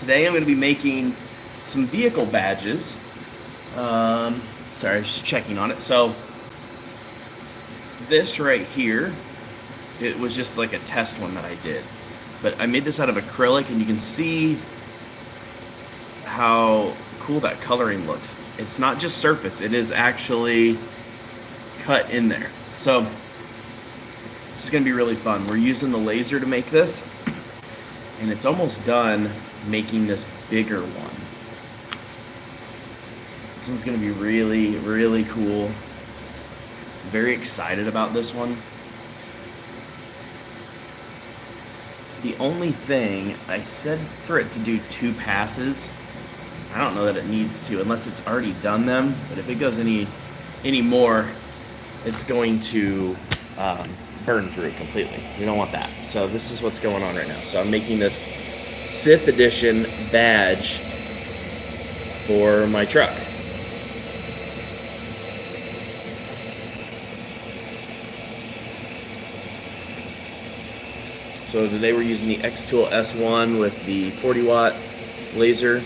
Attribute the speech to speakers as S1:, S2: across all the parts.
S1: Today I'm going to be making some vehicle badges. Sorry, just checking on it. So this right here, it was just like a test one that I did. But I made this out of acrylic, and you can see how cool that coloring looks. It's not just surface, it is actually cut in there. So this is going to be really fun. We're using the laser to make this, and it's almost done making this bigger one. This one's going to be really, really cool. Very excited about this one. The only thing, I said for it to do 2 passes. I don't know that it needs to, unless it's already done them. But if it goes any more, it's going to burn through completely. We don't want that. So this is what's going on right now. So I'm making this Sith Edition badge for my truck. So today we're using the Xtool S1 with the 40 watt laser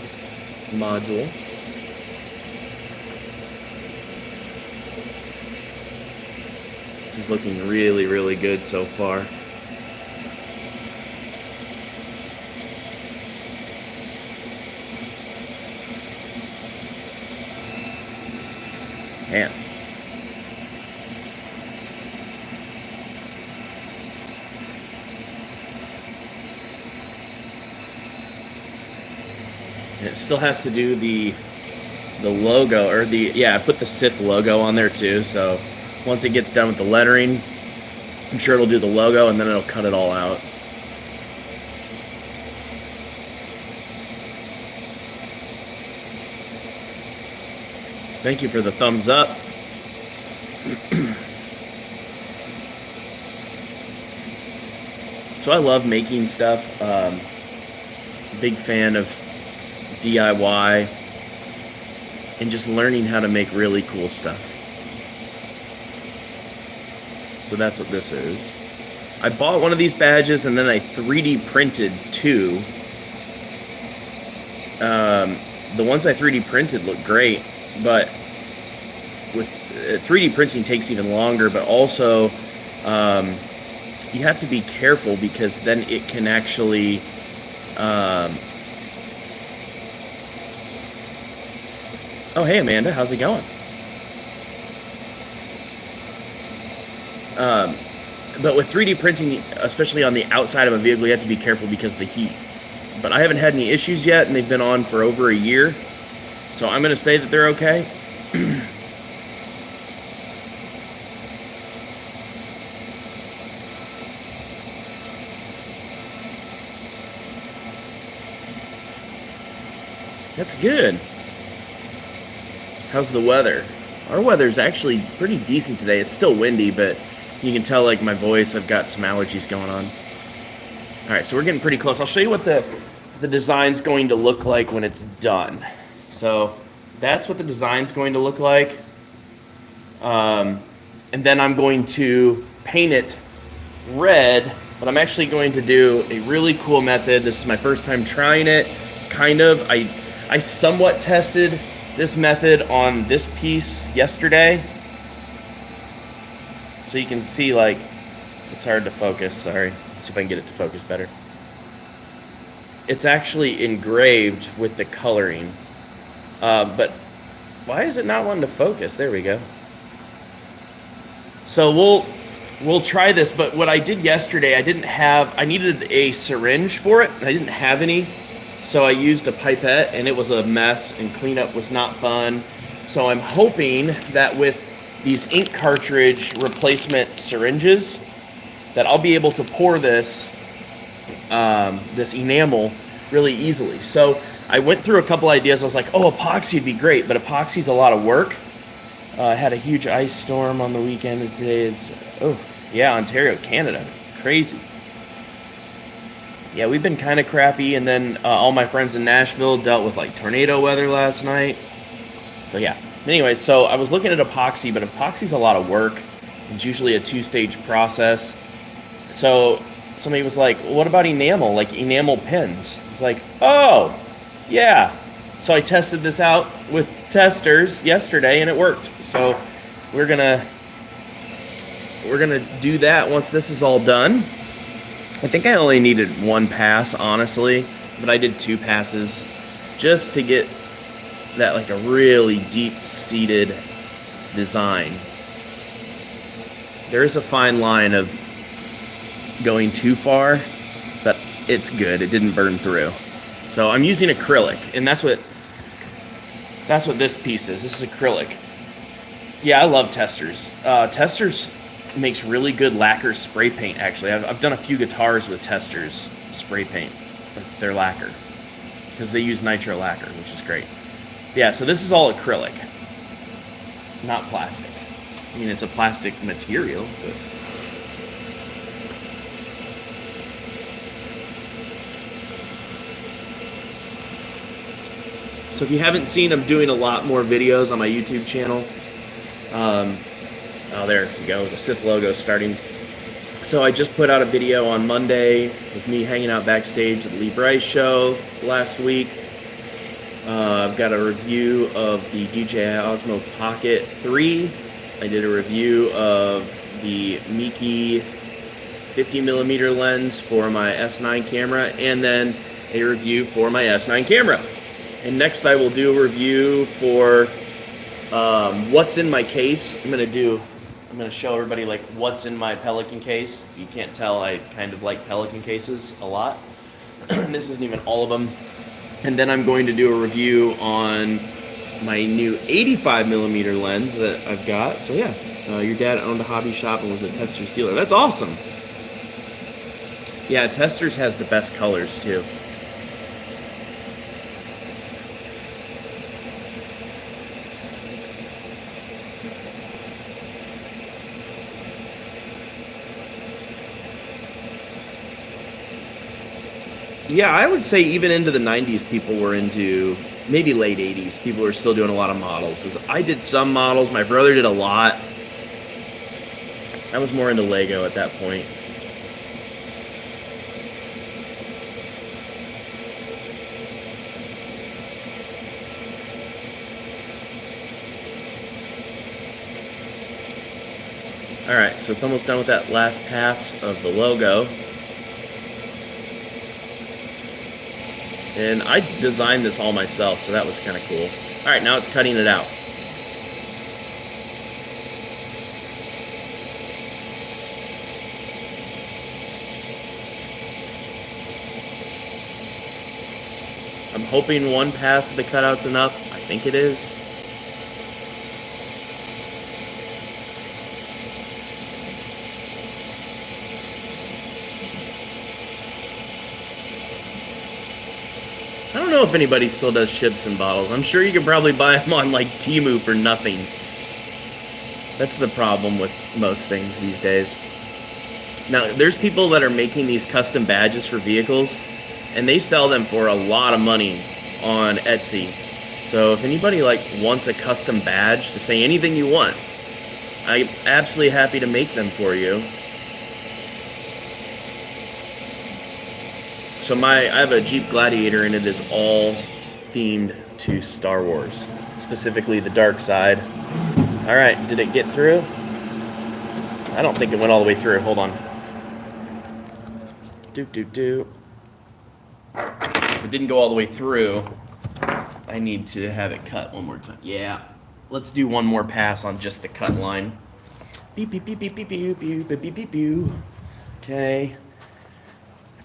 S1: module. This is looking really, really good so far. Man. And it still has to do the logo, or I put the Sith logo on there too, so once it gets done with the lettering, I'm sure it'll do the logo, and then it'll cut it all out. Thank you for the thumbs up. So I love making stuff. Big fan of DIY and just learning how to make really cool stuff. So that's what this is. I bought one of these badges and then I 3D printed 2. The ones I 3D printed look great, but with 3D printing takes even longer, but also you have to be careful because then it can actually oh, hey Amanda, how's it going? But with 3D printing, especially on the outside of a vehicle, you have to be careful because of the heat. But I haven't had any issues yet, and they've been on for over a year. So I'm going to say that they're okay. That's good. How's the weather? Our weather's actually pretty decent today. It's still windy, but you can tell, like, my voice, I've got some allergies going on. All right, so we're getting pretty close. I'll show you what the design's going to look like when it's done. So that's what the design's going to look like. And then I'm going to paint it red, but I'm actually going to do a really cool method. This is my first time trying it, kind of. I somewhat tested this method on this piece yesterday. So you can see, like, it's hard to focus, sorry. Let's see if I can get it to focus better. It's actually engraved with the coloring. But why is it not wanting to focus? There we go. So we'll try this, but what I did yesterday, I needed a syringe for it, and I didn't have any. So I used a pipette, and it was a mess, and cleanup was not fun. So I'm hoping that with these ink cartridge replacement syringes, that I'll be able to pour this enamel really easily. So I went through a couple ideas. I was like, oh, epoxy would be great, but epoxy's a lot of work. I had a huge ice storm on the weekend, and today is, Ontario, Canada. Crazy. Yeah, we've been kind of crappy, and then all my friends in Nashville dealt with, like, tornado weather last night. So, yeah. Anyway, so I was looking at epoxy, but epoxy's a lot of work. It's usually a 2-stage process. So somebody was like, well, what about enamel, like enamel pins? It's like, oh, Yeah. So I tested this out with testers yesterday and it worked. So we're gonna do that once this is all done. I think I only needed one pass, honestly, but I did 2 passes just to get that like a really deep-seated design. There is a fine line of going too far, but it's good. It didn't burn through. So I'm using acrylic, and that's what this piece is. This is acrylic. Yeah, I love Testors. Testors makes really good lacquer spray paint, actually. I've done a few guitars with Testors spray paint with their lacquer because they use nitro lacquer, which is great. Yeah, so this is all acrylic, not plastic. I mean, it's a plastic material, but... So if you haven't seen, I'm doing a lot more videos on my YouTube channel. Oh, there we go, the Sith logo starting. So I just put out a video on Monday with me hanging out backstage at the Lee Brice show last week. I've got a review of the DJI Osmo Pocket 3. I did a review of the Meike 50mm lens for my S9 camera, and then a review for my S9 camera. And next I will do a review for what's in my case. I'm gonna show everybody like what's in my Pelican case. If you can't tell, I kind of like Pelican cases a lot. This isn't even all of them. And then I'm going to do a review on my new 85mm lens that I've got. So yeah, your dad owned a hobby shop and was a Testors dealer. That's awesome. Yeah, Testors has the best colors too. Yeah, I would say even into the 90s, people were into, maybe late 80s, people were still doing a lot of models. 'Cause I did some models, my brother did a lot. I was more into Lego at that point. All right, so it's almost done with that last pass of the logo. And I designed this all myself, so that was kind of cool. All right, now it's cutting it out. I'm hoping one pass of the cutout's enough. I think it is. I don't know if anybody still does ships and bottles. I'm sure you can probably buy them on like Temu for nothing. That's the problem with most things these days. Now, there's people that are making these custom badges for vehicles, and they sell them for a lot of money on Etsy. So if anybody like wants a custom badge to say anything you want, I'm absolutely happy to make them for you. So I have a Jeep Gladiator, and it is all themed to Star Wars, specifically the dark side. All right, did it get through? I don't think it went all the way through. Hold on. If it didn't go all the way through, I need to have it cut one more time. Yeah, let's do one more pass on just the cut line. Beep, beep, beep, beep, beep, beep, beep, beep, beep, beep, beep. Okay.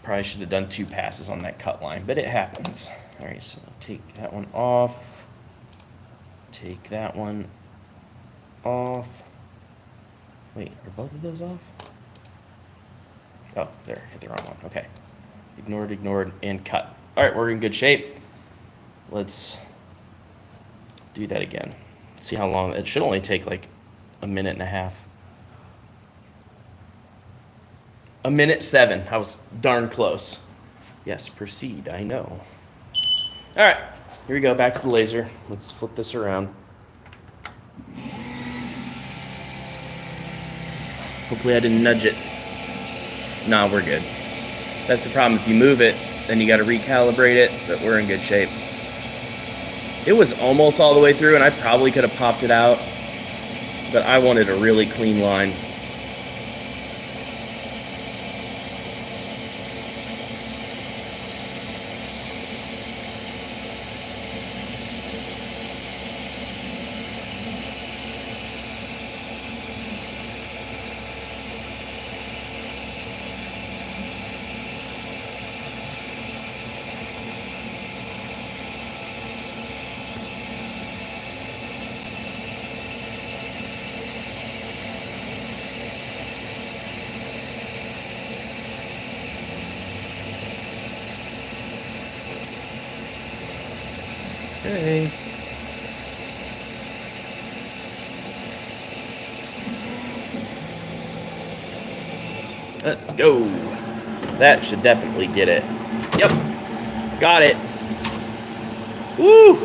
S1: Probably should have done 2 passes on that cut line, but it happens. All right, so take that one off. Take that one off. Wait, are both of those off? Oh, there, hit the wrong one. Okay. Ignored, and cut. All right, we're in good shape. Let's do that again. See how long. It should only take like a minute and a half. 1:07. I was darn close. Yes, proceed. I know. All right, here we go. Back to the laser. Let's flip this around. Hopefully I didn't nudge it. No, we're good. That's the problem. If you move it, then you got to recalibrate it, but we're in good shape. It was almost all the way through, and I probably could have popped it out, but I wanted a really clean line. Okay. Let's go. That should definitely get it. Yep. Got it. Woo!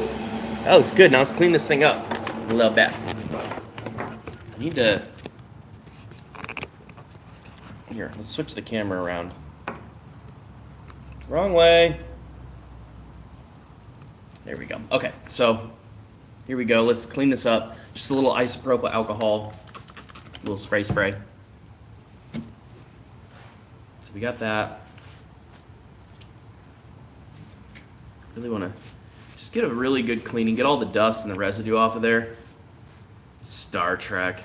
S1: That looks good. Now let's clean this thing up a little bit. I need to... Here, let's switch the camera around. Wrong way. There we go. Okay, so here we go. Let's clean this up. Just a little isopropyl alcohol, a little spray. So we got that. Really want to just get a really good cleaning, get all the dust and the residue off of there. Star Trek.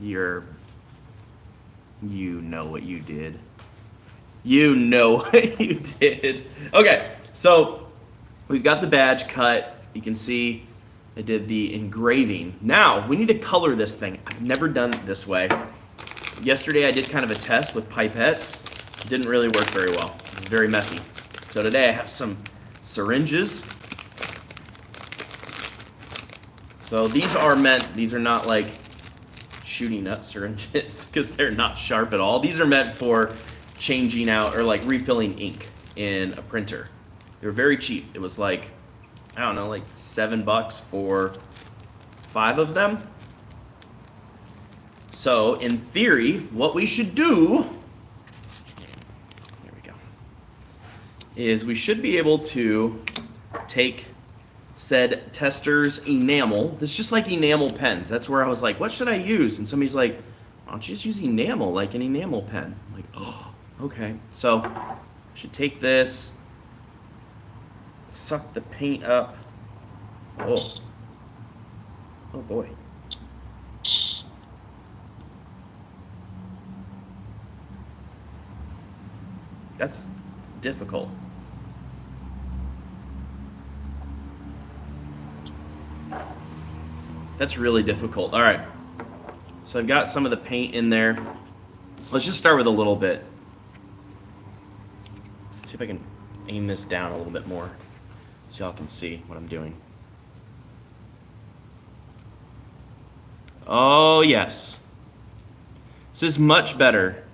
S1: You know what you did. You know what you did. Okay, so we've got the badge cut. You can see I did the engraving. Now, we need to color this thing. I've never done it this way. Yesterday I did kind of a test with pipettes. It didn't really work very well. It was very messy. So today I have some syringes. So these are not like shooting up syringes because they're not sharp at all. These are meant for changing out or like refilling ink in a printer. They were very cheap. It was like, I don't know, like $7 for 5 of them. So in theory, what we should do, there we go, is we should be able to take said tester's enamel. This is just like enamel pens. That's where I was like, what should I use? And somebody's like, why don't you just use enamel, like an enamel pen? I'm like, oh, okay. So I should take this, suck the paint up. Oh boy. That's difficult. That's really difficult. All right. So I've got some of the paint in there. Let's just start with a little bit. See if I can aim this down a little bit more so y'all can see what I'm doing. Oh, yes. This is much better.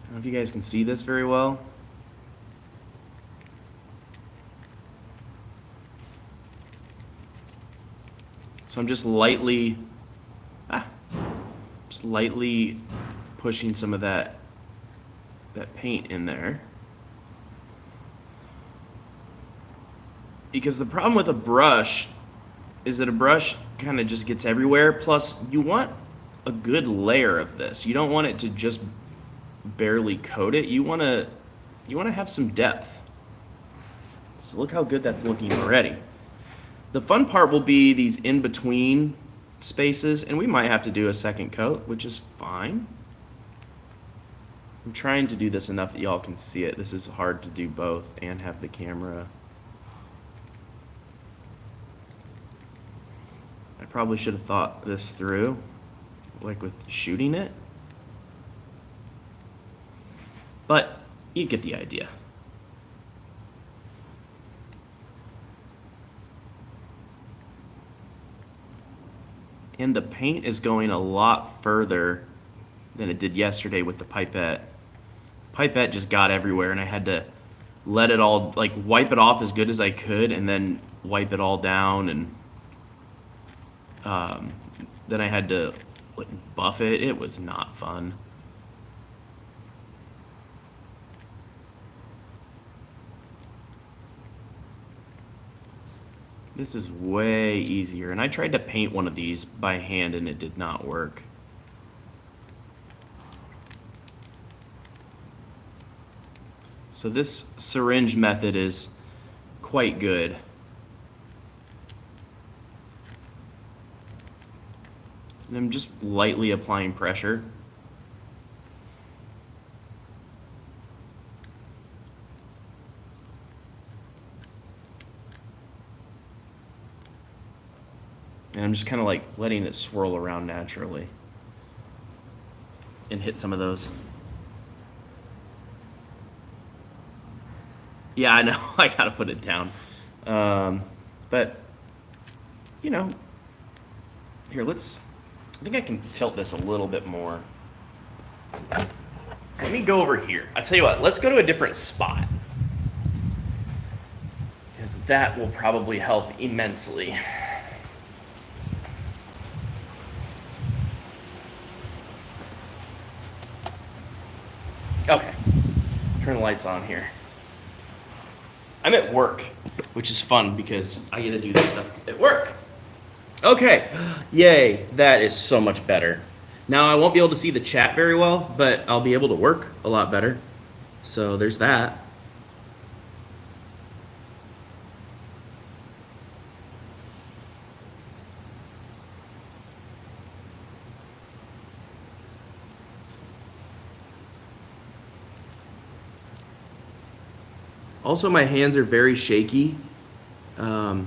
S1: I don't know if you guys can see this very well. So I'm just lightly pushing some of that paint in there. Because the problem with a brush is that a brush kind of just gets everywhere. Plus, you want a good layer of this. You don't want it to just barely coat it. You want to have some depth. So look how good that's looking already. The fun part will be these in-between spaces, and we might have to do a second coat, which is fine. I'm trying to do this enough that y'all can see it. This is hard to do both and have the camera. I probably should have thought this through, like with shooting it. But you get the idea. And the paint is going a lot further than it did yesterday with the pipette. Pipette just got everywhere, and I had to let it all, like, wipe it off as good as I could and then wipe it all down, and then I had to like, buff it. It was not fun. This is way easier. And I tried to paint one of these by hand and it did not work. So this syringe method is quite good. And I'm just lightly applying pressure. And I'm just kind of like letting it swirl around naturally and hit some of those. Yeah, I know. I gotta put it down. But, you know, here, I think I can tilt this a little bit more. Let me go over here. I'll tell you what, let's go to a different spot. Because that will probably help immensely. Okay, turn the lights on here. I'm at work, which is fun because I get to do this stuff at work. Okay, yay, that is so much better. Now I won't be able to see the chat very well, but I'll be able to work a lot better. So there's that. Also, my hands are very shaky. I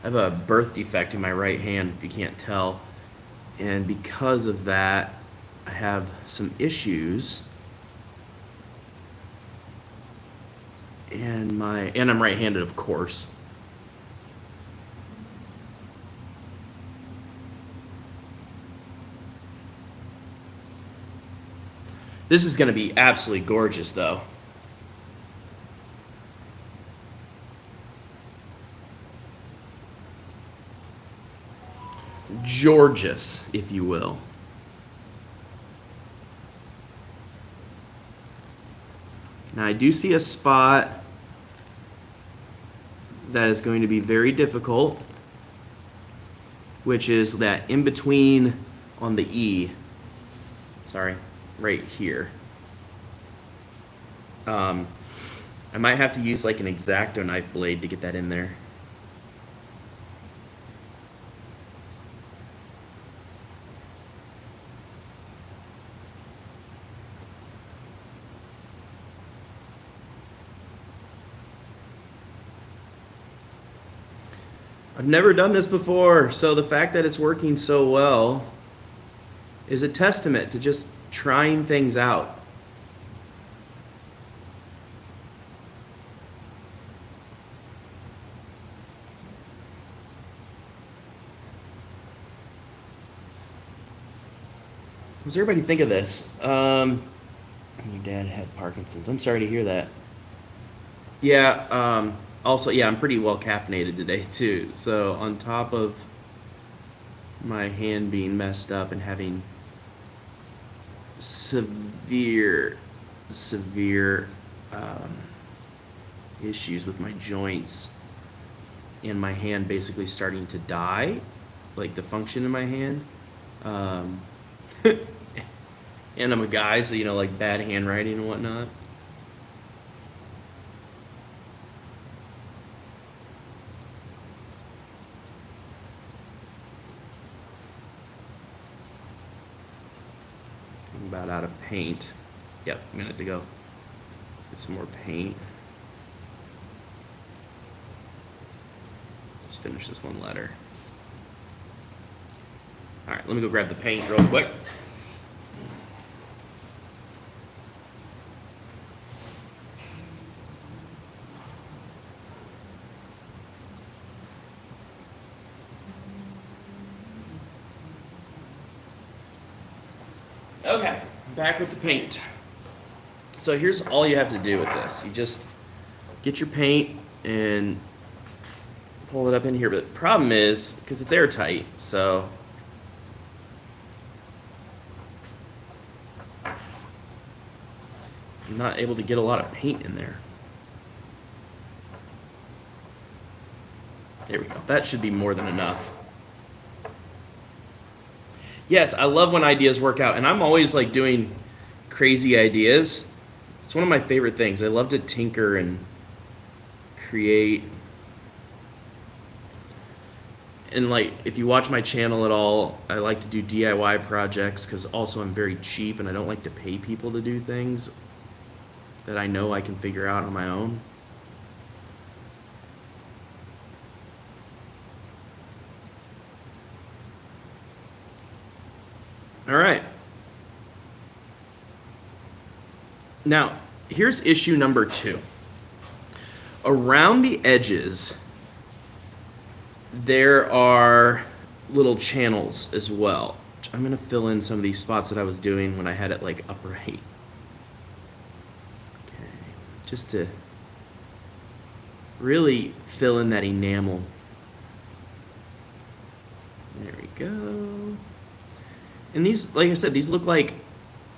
S1: have a birth defect in my right hand, if you can't tell. And because of that, I have some issues. And I'm right-handed, of course. This is going to be absolutely gorgeous, though. Gorgeous, if you will. Now I do see a spot that is going to be very difficult, which is that in between on the E. Sorry, right here. I might have to use like an X-Acto knife blade to get that in there. I've never done this before, so the fact that it's working so well is a testament to just trying things out. What does everybody think of this? Your dad had Parkinson's. I'm sorry to hear that. Yeah, also, yeah, I'm pretty well caffeinated today, too. So, on top of my hand being messed up and having severe issues with my joints and my hand basically starting to die, like the function in my hand. And I'm a guy, so, you know, like bad handwriting and whatnot. I'm about out of paint. Yep, I'm gonna have to go get some more paint. Just finish this one letter. All right, let me go grab the paint real quick. Okay, back with the paint. So here's all you have to do with this. You just get your paint and pull it up in here. But the problem is, because it's airtight, so I'm not able to get a lot of paint in there. There we go. That should be more than enough. Yes, I love when ideas work out, and I'm always like doing crazy ideas. It's one of my favorite things. I love to tinker and create. And like, if you watch my channel at all, I like to do DIY projects because also I'm very cheap and I don't like to pay people to do things that I know I can figure out on my own. All right. Now, here's issue number 2. Around the edges, there are little channels as well. I'm going to fill in some of these spots that I was doing when I had it like upright. Okay. Just to really fill in that enamel. There we go. And these, like I said, these look like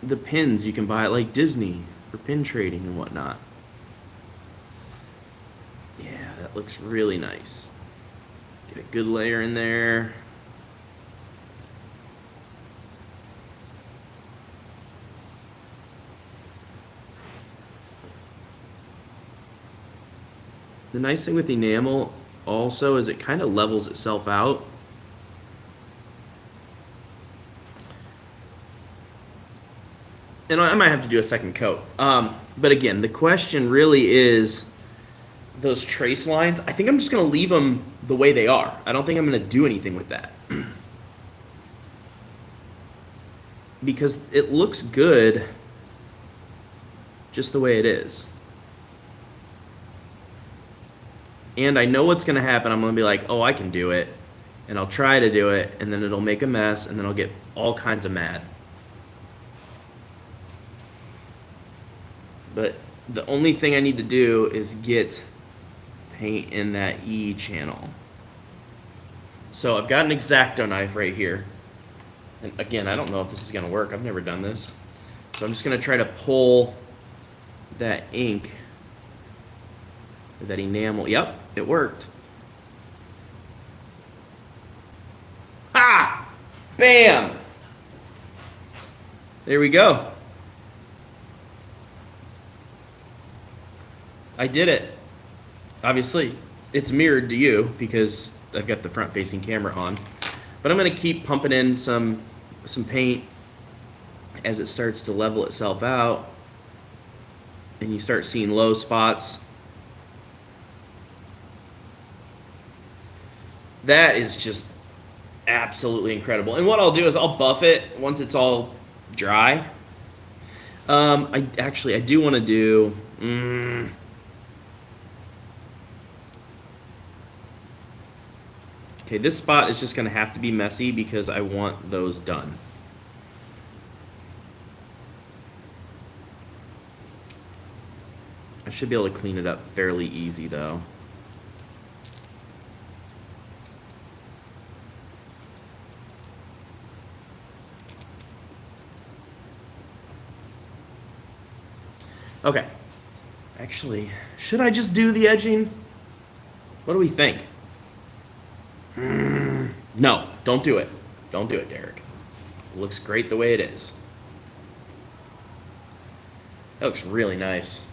S1: the pins you can buy at like Disney for pin trading and whatnot. Yeah, that looks really nice. Get a good layer in there. The nice thing with enamel also is it kind of levels itself out. And I might have to do a second coat. But again, the question really is those trace lines. I think I'm just going to leave them the way they are. I don't think I'm going to do anything with that. Because it looks good just the way it is. And I know what's going to happen. I'm going to be like, oh, I can do it. And I'll try to do it. And then it'll make a mess. And then I'll get all kinds of mad. But the only thing I need to do is get paint in that E channel. So I've got an X-Acto knife right here. And again, I don't know if this is going to work. I've never done this. So I'm just going to try to pull that ink, or that enamel. Yep, it worked. Ha! Bam! There we go. I did it. Obviously, it's mirrored to you because I've got the front-facing camera on. But I'm going to keep pumping in some paint as it starts to level itself out. And you start seeing low spots. That is just absolutely incredible. And what I'll do is I'll buff it once it's all dry. I do want to do... Okay, this spot is just going to have to be messy because I want those done. I should be able to clean it up fairly easy, though. Okay. Actually, should I just do the edging? What do we think? No, don't do it. Don't do it, Derek. It looks great the way it is. That looks really nice.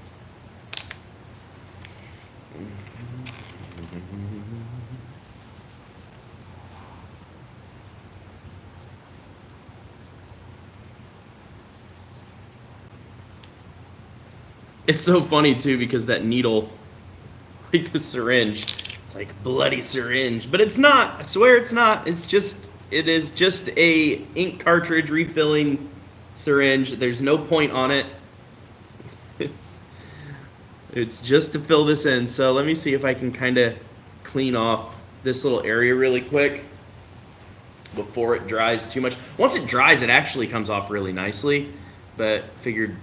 S1: It's so funny, too, because that needle, like the syringe, it's like bloody syringe. But it's not. I swear it's not. It is just a ink cartridge refilling syringe. There's no point on it. It's just to fill this in. So let me see if I can kind of clean off this little area really quick before it dries too much. Once it dries, it actually comes off really nicely. But figured,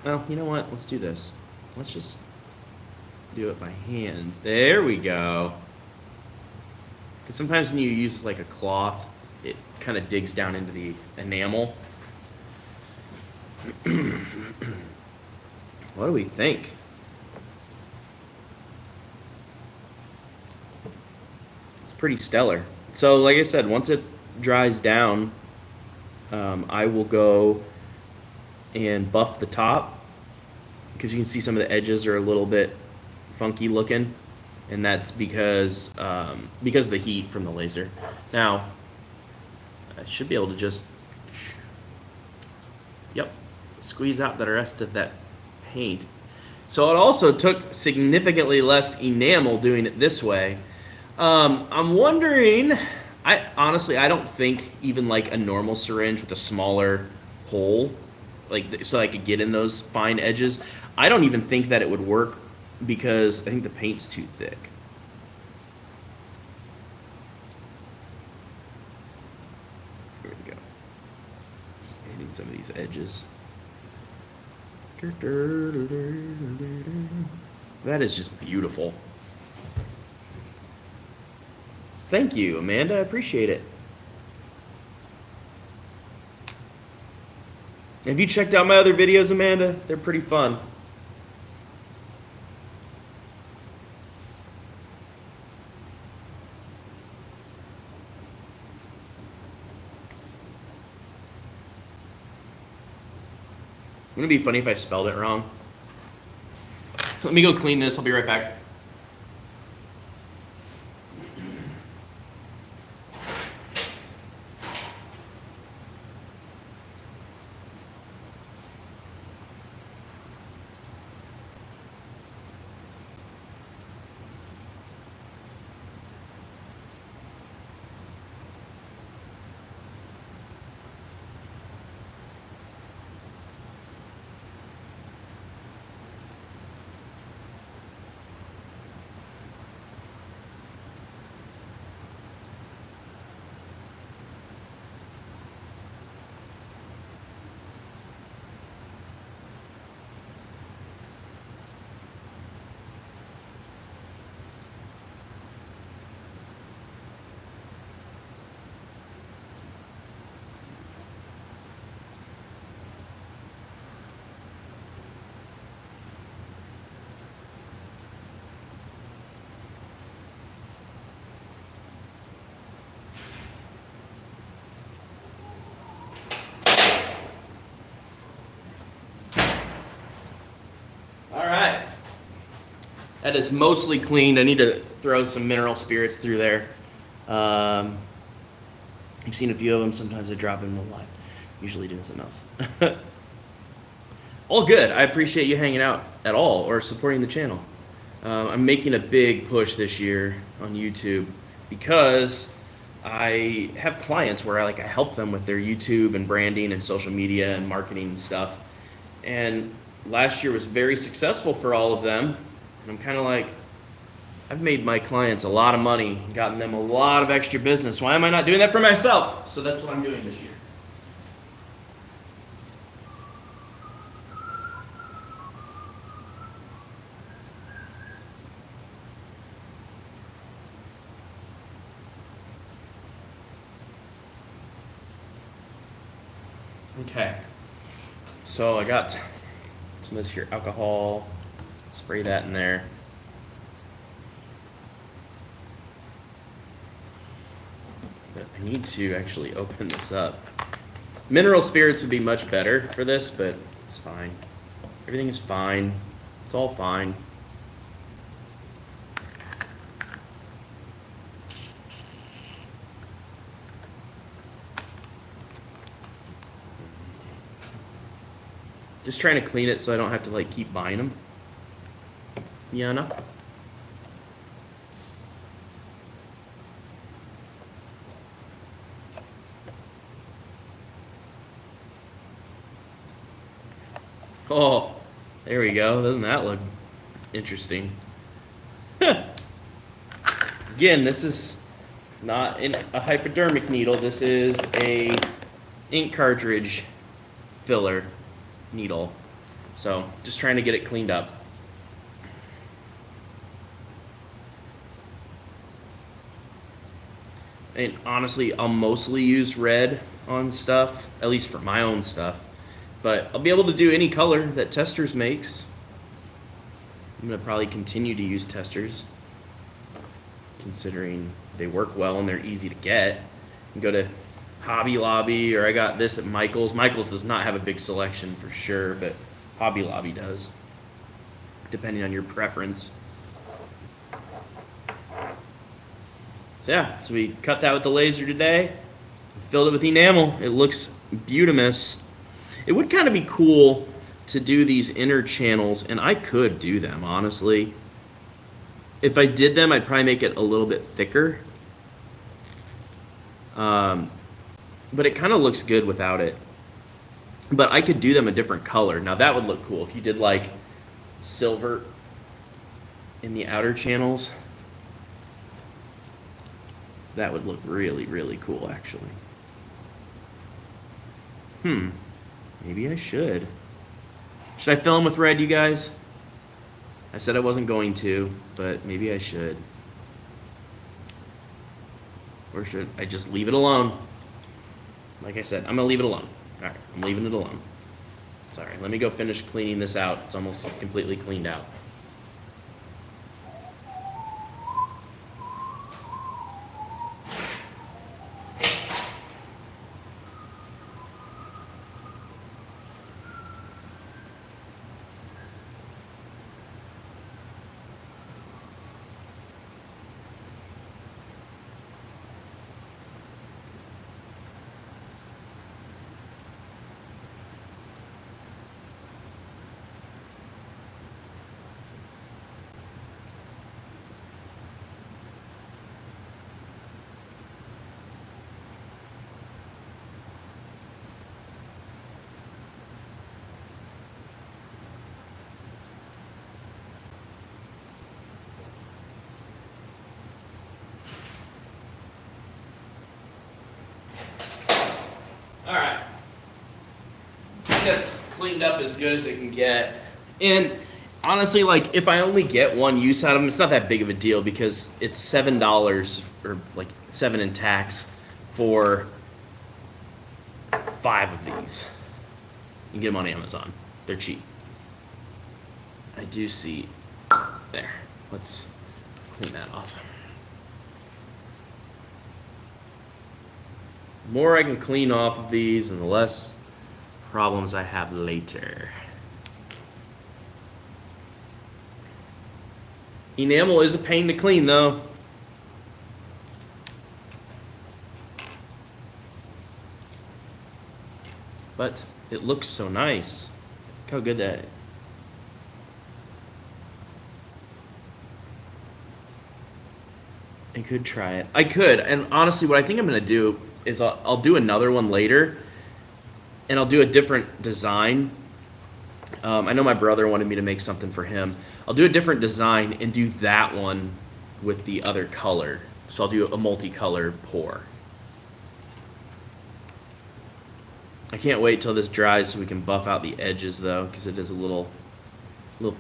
S1: well, you know what? Let's do this. Let's just do it by hand. There we go. Because sometimes when you use like a cloth, it kind of digs down into the enamel. What do we think? pretty stellar. So like I said, once it dries down, I will go and buff the top, because you can see some of the edges are a little bit funky looking, and that's because of the heat from the laser. Now, I should be able to just, yep, squeeze out the rest of that paint. So it also took significantly less enamel doing it this way. I'm wondering, I honestly don't think even like a normal syringe with a smaller hole, like so I could get in those fine edges, I don't even think that it would work, because I think the paint's too thick. Here we go. Just hitting some of these edges. That is just beautiful. Thank you, Amanda. I appreciate it. Have you checked out my other videos, Amanda? They're pretty fun. Wouldn't it be funny if I spelled it wrong? Let me go clean this. I'll be right back. All right. That is mostly cleaned. I need to throw some mineral spirits through there. You've seen a few of them. Sometimes I drop in real life. Usually doing something else. All good. I appreciate you hanging out at all or supporting the channel. I'm making a big push this year on YouTube because I have clients where I help them with their YouTube and branding and social media and marketing and stuff. And last year was very successful for all of them. And I'm kind of like, I've made my clients a lot of money and gotten them a lot of extra business. Why am I not doing that for myself? So that's what I'm doing this year. Okay, so I got some of this here alcohol, spray that in there. But I need to actually open this up. Mineral spirits would be much better for this, but it's fine. Everything is fine. It's all fine. Just trying to clean it so I don't have to keep buying them. Yana. Oh, there we go. Doesn't that look interesting? Again, this is not a hypodermic needle. This is a ink cartridge filler needle. So just trying to get it cleaned up. And honestly, I'll mostly use red on stuff, at least for my own stuff. But I'll be able to do any color that Testors makes. I'm going to probably continue to use Testors, considering they work well and they're easy to get. You go to Hobby Lobby, or I got this at Michael's. Michael's does not have a big selection for sure, but Hobby Lobby does, depending on your preference. So yeah, so we cut that with the laser today, filled it with enamel. It looks beautimous. It would kind of be cool to do these inner channels, and I could do them, honestly. If I did them, I'd probably make it a little bit thicker. But it kind of looks good without it. But I could do them a different color. Now that would look cool if you did like silver in the outer channels. That would look really, really cool, actually. Maybe I should. Should I fill them with red, you guys? I said I wasn't going to, but maybe I should. Or should I just leave it alone? Like I said, I'm going to leave it alone. All right, I'm leaving it alone. Sorry, let me go finish cleaning this out. It's almost completely cleaned out. All right. I think that's cleaned up as good as it can get. And honestly, like, if I only get one use out of them, it's not that big of a deal because it's $7 or like $7 in tax for 5 of these. You can get them on Amazon. They're cheap. I do see there. Let's clean that off. The more I can clean off of these, and the less problems I have later. Enamel is a pain to clean, though. But it looks so nice. Look how good that. I could try it. I could, and honestly, what I think I'm gonna do is I'll do another one later, and I'll do a different design. I know my brother wanted me to make something for him. I'll do a different design and do that one with the other color. So I'll do a multicolor pour. I can't wait till this dries so we can buff out the edges though, because it is a little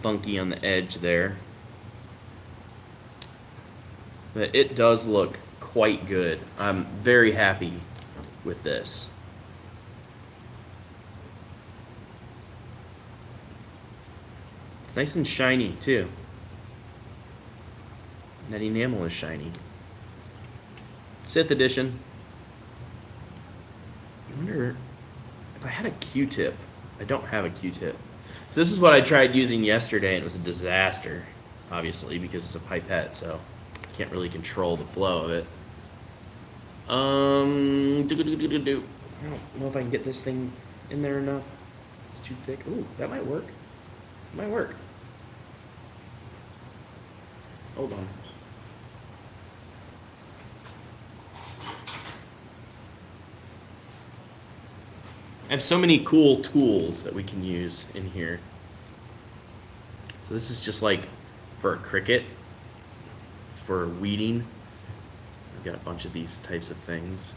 S1: funky on the edge there. But it does look quite good. I'm very happy with this. It's nice and shiny too. That enamel is shiny. 6th edition. I wonder if I had a Q-tip. I don't have a Q-tip. So this is what I tried using yesterday, and it was a disaster, obviously, because it's a pipette, so I can't really control the flow of it. I don't know if I can get this thing in there enough. It's too thick. Ooh, that might work. It might work. Hold on. I have so many cool tools that we can use in here. So this is just like for a Cricut. It's for weeding. I've got a bunch of these types of things.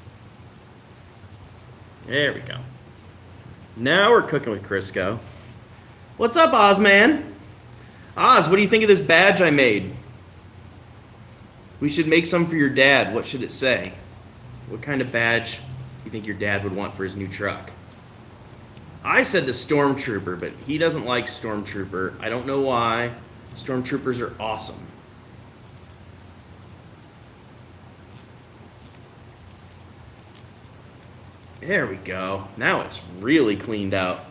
S1: There we go. Now we're cooking with Crisco. What's up, Ozman? Oz, what do you think of this badge I made? We should make some for your dad. What should it say? What kind of badge do you think your dad would want for his new truck? I said the Stormtrooper, but he doesn't like Stormtrooper. I don't know why. Stormtroopers are awesome. There we go. Now it's really cleaned out.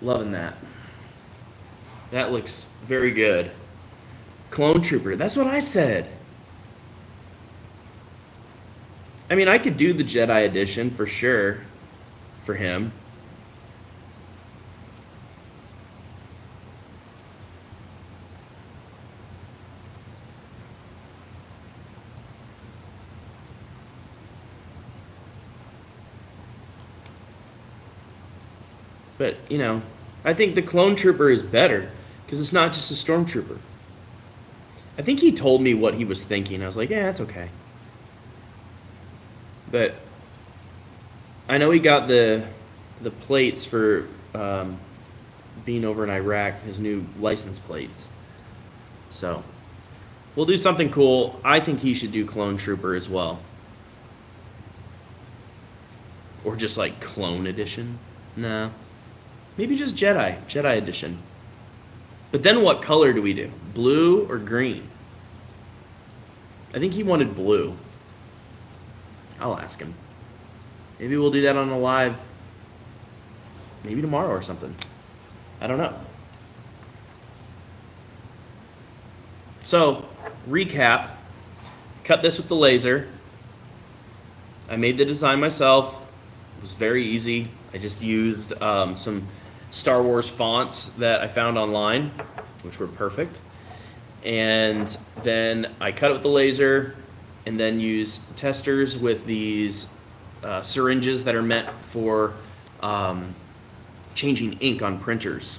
S1: Loving that. That looks very good. Clone Trooper. That's what I said. I mean, I could do the Jedi edition for sure for him. But, you know, I think the Clone Trooper is better because it's not just a Stormtrooper. I think he told me what he was thinking. I was like, yeah, that's okay. But I know he got the plates for being over in Iraq, his new license plates. So we'll do something cool. I think he should do Clone Trooper as well. Or just like Clone Edition. No. Maybe just Jedi Edition. But then what color do we do? Blue or green? I think he wanted blue. I'll ask him. Maybe we'll do that on a live, maybe tomorrow or something. I don't know. So, recap. Cut this with the laser. I made the design myself. It was very easy. I just used some Star Wars fonts that I found online, which were perfect. And then I cut it with the laser and then use testers with these syringes that are meant for changing ink on printers.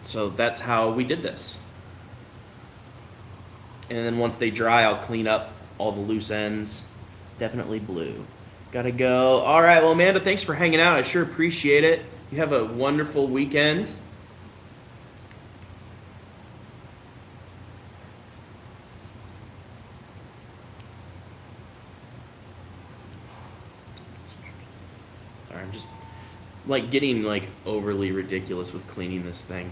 S1: So that's how we did this. And then once they dry, I'll clean up all the loose ends. Definitely blue. Gotta go. All right, well, Amanda, thanks for hanging out. I sure appreciate it. You have a wonderful weekend. All right, I'm just like getting like overly ridiculous with cleaning this thing.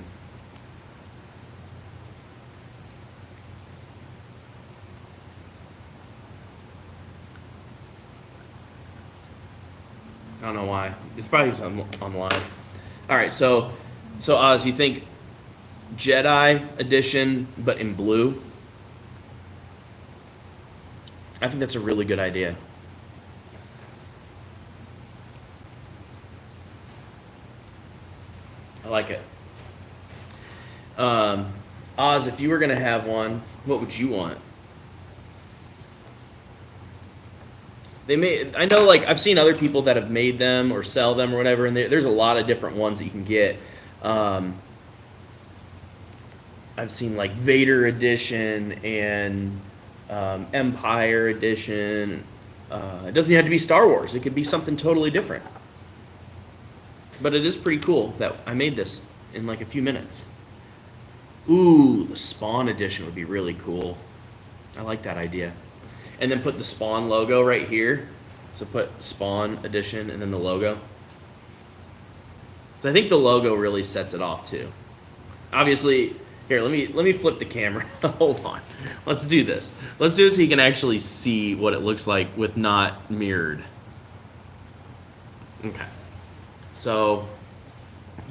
S1: I don't know why. It's probably on live. All right, so Oz, you think Jedi edition, but in blue? I think that's a really good idea. I like it. Oz, if you were gonna have one, what would you want? I know, like, I've seen other people that have made them or sell them or whatever, and there's a lot of different ones that you can get. I've seen, like, Vader Edition and Empire Edition. It doesn't have to be Star Wars. It could be something totally different. But it is pretty cool that I made this in, like, a few minutes. Ooh, the Spawn Edition would be really cool. I like that idea. And then put the Spawn logo right here. So put Spawn Edition and then the logo. So I think the logo really sets it off too. Obviously, here, let me flip the camera. Hold on. Let's do this. Let's do it so you can actually see what it looks like with not mirrored. Okay. So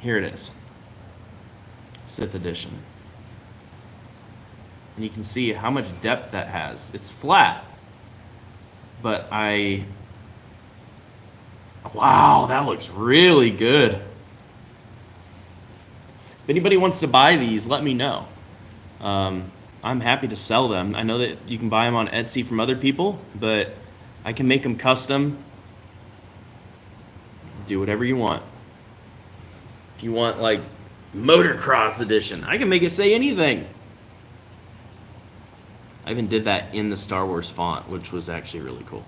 S1: here it is. Sith Edition. And you can see how much depth that has. It's flat. But wow, that looks really good. If anybody wants to buy these, let me know. I'm happy to sell them. I know that you can buy them on Etsy from other people, but I can make them custom. Do whatever you want. If you want, like, Motocross Edition, I can make it say anything. I even did that in the Star Wars font, which was actually really cool.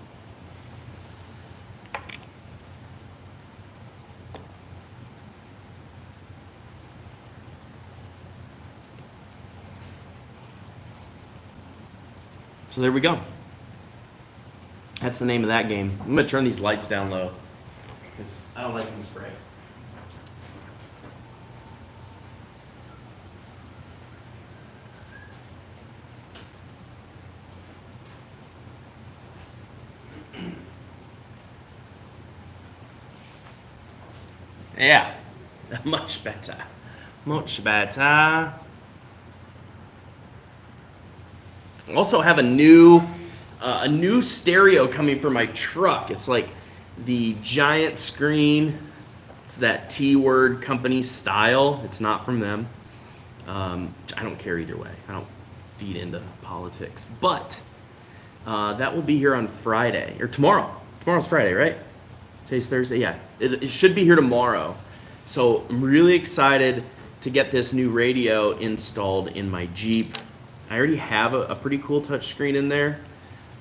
S1: So there we go. That's the name of that game. I'm going to turn these lights down low because I don't like them spray. Yeah, much better. Much better. Also have a new stereo coming for my truck. It's like the giant screen. It's that T-Word company style. It's not from them. I don't care either way. I don't feed into politics. But that will be here on Friday or tomorrow. Tomorrow's Friday, right? Today's Thursday. Yeah, it should be here tomorrow. So I'm really excited to get this new radio installed in my Jeep. I already have a pretty cool touchscreen in there,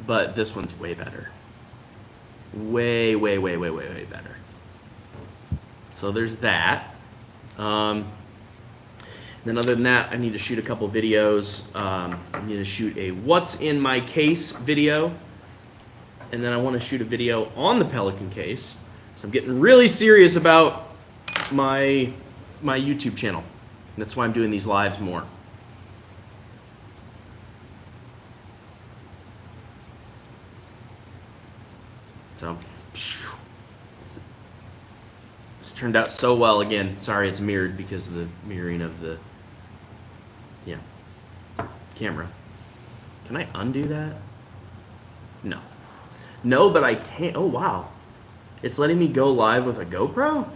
S1: but this one's way better. Way better. So there's that. Then other than that, I need to shoot a couple videos. I need to shoot a what's in my case video. And then I want to shoot a video on the Pelican case. So I'm getting really serious about my YouTube channel. That's why I'm doing these lives more. So, this turned out so well. Again, sorry it's mirrored because of the mirroring of the camera. Can I undo that? No. No, but I can't. Oh, wow. It's letting me go live with a GoPro?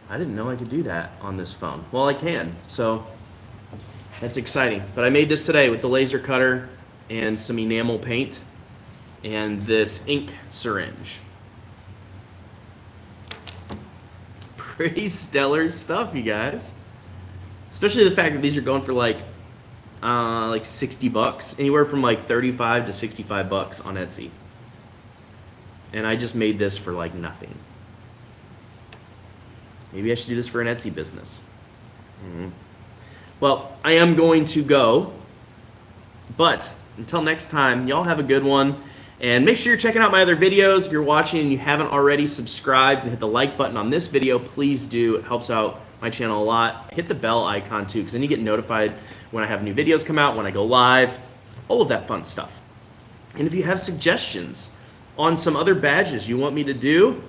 S1: I didn't know I could do that on this phone. Well, I can, so that's exciting. But I made this today with the laser cutter and some enamel paint and this ink syringe. Pretty stellar stuff, you guys. Especially the fact that these are going for like $60, anywhere from like 35 to 65 bucks on Etsy. And I just made this for like nothing. Maybe I should do this for an Etsy business. Well, I am going to go, but until next time, y'all have a good one. And make sure you're checking out my other videos. If you're watching and you haven't already subscribed and hit the like button on this video, please do. It helps out my channel a lot. Hit the bell icon too, because then you get notified when I have new videos come out, when I go live, all of that fun stuff. And if you have suggestions on some other badges you want me to do,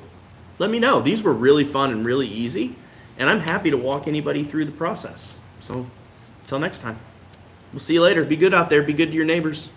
S1: let me know. These were really fun and really easy, and I'm happy to walk anybody through the process. So until next time, we'll see you later. Be good out there. Be good to your neighbors.